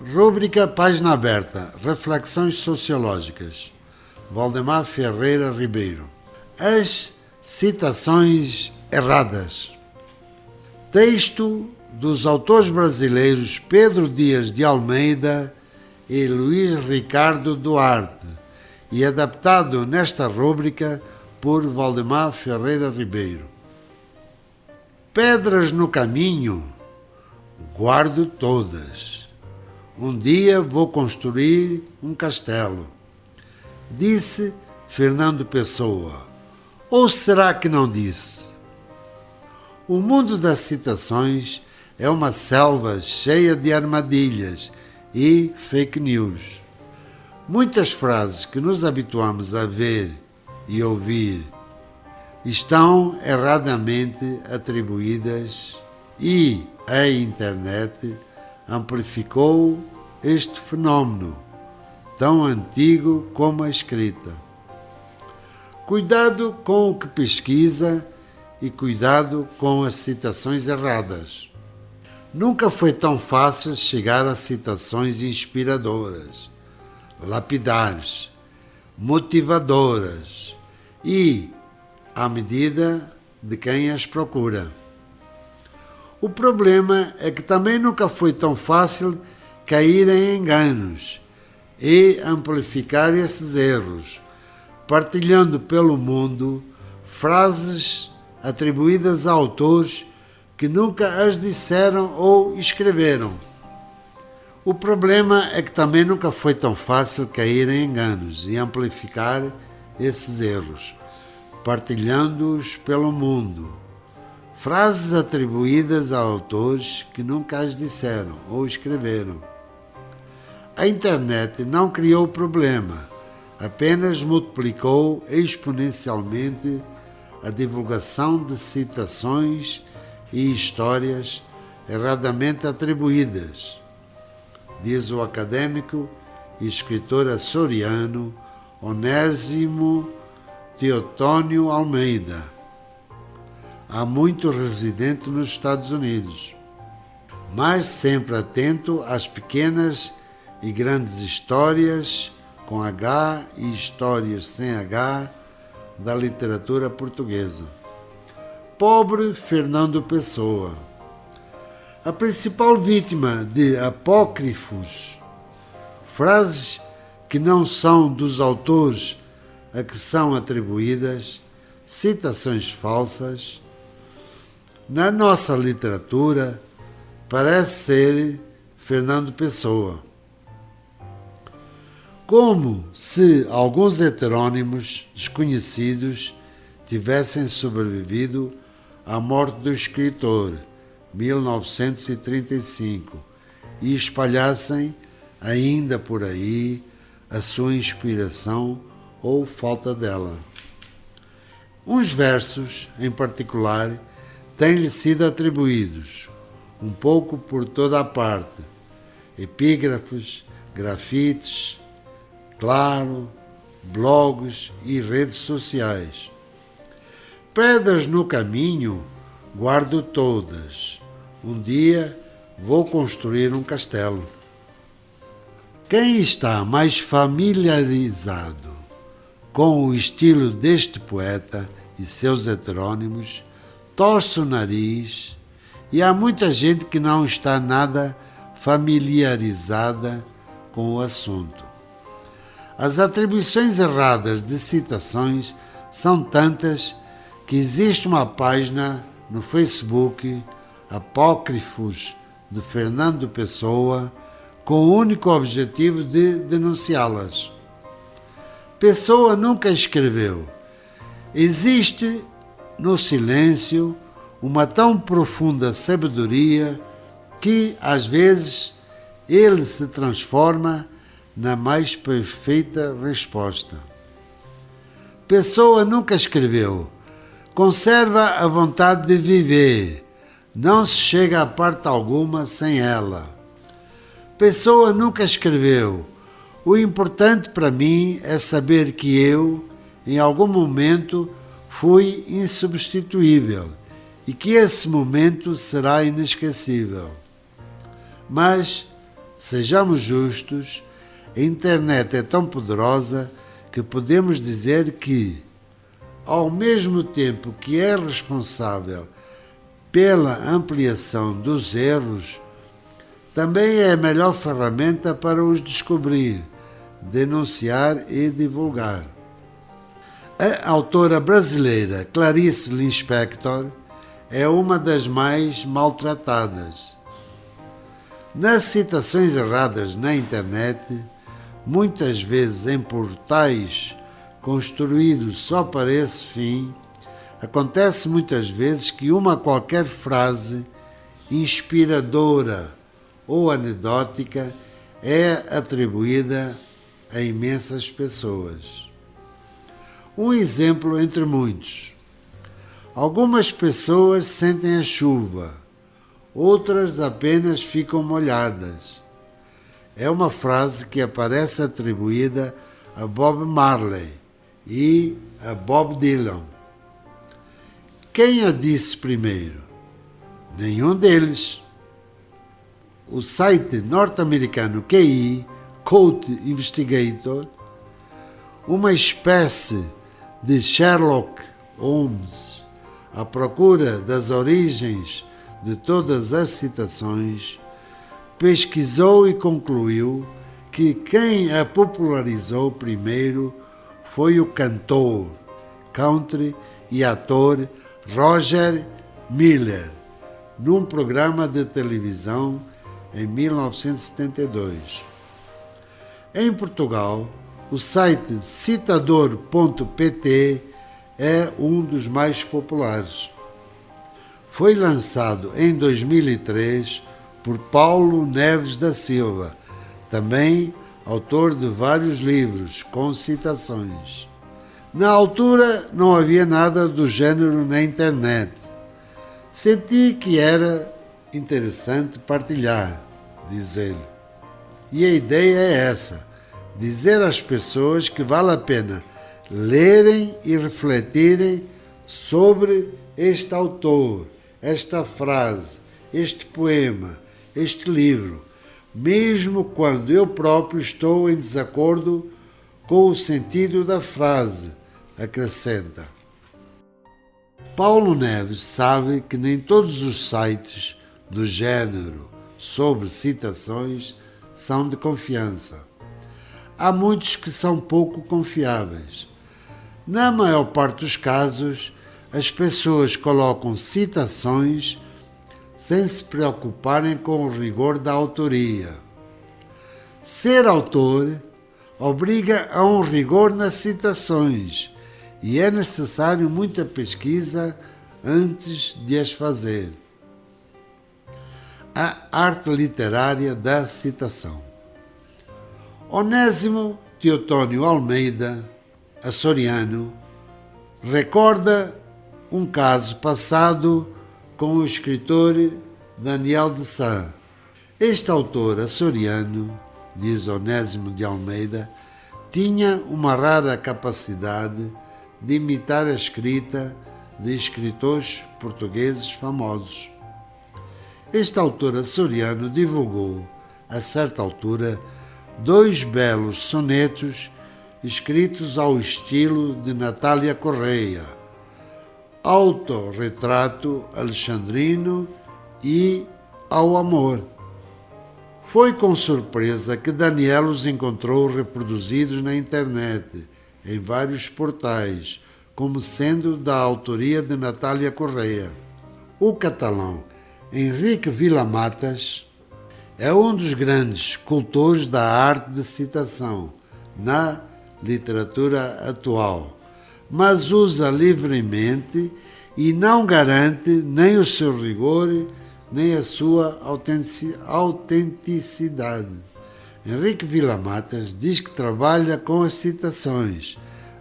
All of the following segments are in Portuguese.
Rúbrica Página Aberta. Reflexões Sociológicas. Valdemar Ferreira Ribeiro. As citações erradas. Texto dos autores brasileiros Pedro Dias de Almeida e Luís Ricardo Duarte e adaptado nesta rúbrica por Valdemar Ferreira Ribeiro. Pedras no caminho, guardo todas. Um dia vou construir um castelo, disse Fernando Pessoa. Ou será que não disse? O mundo das citações é uma selva cheia de armadilhas e fake news. Muitas frases que nos habituamos a ver e ouvir estão erradamente atribuídas e a internet amplificou este fenómeno, tão antigo como a escrita. Cuidado com o que pesquisa e cuidado com as citações erradas. Nunca foi tão fácil chegar a citações inspiradoras, lapidares, motivadoras e à medida de quem as procura. O problema é que também nunca foi tão fácil cair em enganos e amplificar esses erros, partilhando pelo mundo frases atribuídas a autores que nunca as disseram ou escreveram. O problema é que também nunca foi tão fácil cair em enganos e amplificar esses erros, partilhando-os pelo mundo. Frases atribuídas a autores que nunca as disseram ou escreveram. A internet não criou o problema, apenas multiplicou exponencialmente a divulgação de citações e histórias erradamente atribuídas, diz o acadêmico e escritor açoriano Onésimo Teotônio Almeida, há muito residente nos Estados Unidos, mas sempre atento às pequenas e grandes histórias com H e histórias sem H da literatura portuguesa. Pobre Fernando Pessoa. A principal vítima de apócrifos, frases que não são dos autores a que são atribuídas, citações falsas, na nossa literatura, parece ser Fernando Pessoa. Como se alguns heterônimos desconhecidos tivessem sobrevivido à morte do escritor, 1935, e espalhassem ainda por aí a sua inspiração ou falta dela. Uns versos, em particular, têm-lhe sido atribuídos, um pouco por toda a parte, epígrafes, grafites, claro, blogs e redes sociais. Pedras no caminho, guardo todas. Um dia vou construir um castelo. Quem está mais familiarizado com o estilo deste poeta e seus heterônimos torce o nariz, e há muita gente que não está nada familiarizada com o assunto. As atribuições erradas de citações são tantas que existe uma página no Facebook, Apócrifos de Fernando Pessoa, com o único objetivo de denunciá-las. Pessoa nunca escreveu. Existe no silêncio uma tão profunda sabedoria que, às vezes, ele se transforma na mais perfeita resposta. Pessoa nunca escreveu. Conserva a vontade de viver. Não se chega a parte alguma sem ela. Pessoa nunca escreveu. O importante para mim é saber que eu, em algum momento, fui insubstituível e que esse momento será inesquecível. Mas Sejamos justos, a internet é tão poderosa que podemos dizer que, ao mesmo tempo que é responsável pela ampliação dos erros, também é a melhor ferramenta para os descobrir, denunciar e divulgar. A autora brasileira Clarice Lispector é uma das mais maltratadas. Nas citações erradas na internet, muitas vezes em portais construídos só para esse fim, acontece muitas vezes que uma qualquer frase inspiradora ou anedótica é atribuída a imensas pessoas. Um exemplo entre muitos. Algumas pessoas sentem a chuva, outras apenas ficam molhadas. É uma frase que aparece atribuída a Bob Marley e a Bob Dylan. Quem a disse primeiro? Nenhum deles. O site norte-americano QI, Quote Investigator, uma espécie de Sherlock Holmes à procura das origens de todas as citações, pesquisou e concluiu que quem a popularizou primeiro foi o cantor, country e ator Roger Miller, num programa de televisão em 1972. Em Portugal, o site citador.pt é um dos mais populares. Foi lançado em 2003 por Paulo Neves da Silva, também autor de vários livros com citações. Na altura não havia nada do gênero na internet. Senti que era interessante partilhar, diz ele. E a ideia é essa, dizer às pessoas que vale a pena lerem e refletirem sobre este autor, esta frase, este poema, este livro, mesmo quando eu próprio estou em desacordo com o sentido da frase, acrescenta. Paulo Neves sabe que nem todos os sites do gênero sobre citações são de confiança. Há muitos que são pouco confiáveis. Na maior parte dos casos, as pessoas colocam citações sem se preocuparem com o rigor da autoria. Ser autor obriga a um rigor nas citações e é necessário muita pesquisa antes de as fazer. A arte literária da citação. Onésimo Teotônio Almeida, açoriano, recorda um caso passado com o escritor Daniel de Sá. Este autor açoriano, diz Onésimo de Almeida, tinha uma rara capacidade de imitar a escrita de escritores portugueses famosos. Este autor açoriano divulgou, a certa altura, 2 belos sonetos escritos ao estilo de Natália Correia, Autorretrato Alexandrino e Ao Amor. Foi com surpresa que Daniel os encontrou reproduzidos na internet, em vários portais, como sendo da autoria de Natália Correia. O catalão Henrique Vila-Matas é um dos grandes cultores da arte de citação na literatura atual, mas usa livremente e não garante nem o seu rigor nem a sua autenticidade. Henrique Vila-Matas diz que trabalha com as citações,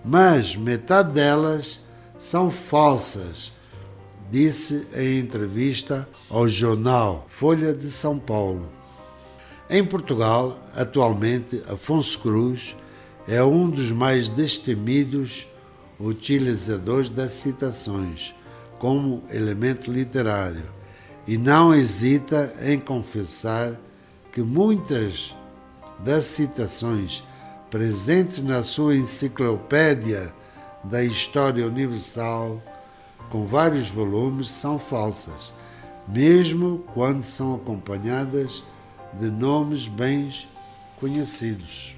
mas metade delas são falsas, disse em entrevista ao jornal Folha de São Paulo. Em Portugal, atualmente, Afonso Cruz é um dos mais destemidos utilizadores das citações como elemento literário e não hesita em confessar que muitas das citações presentes na sua enciclopédia da História Universal, com vários volumes, são falsas, mesmo quando são acompanhadas de nomes bem conhecidos.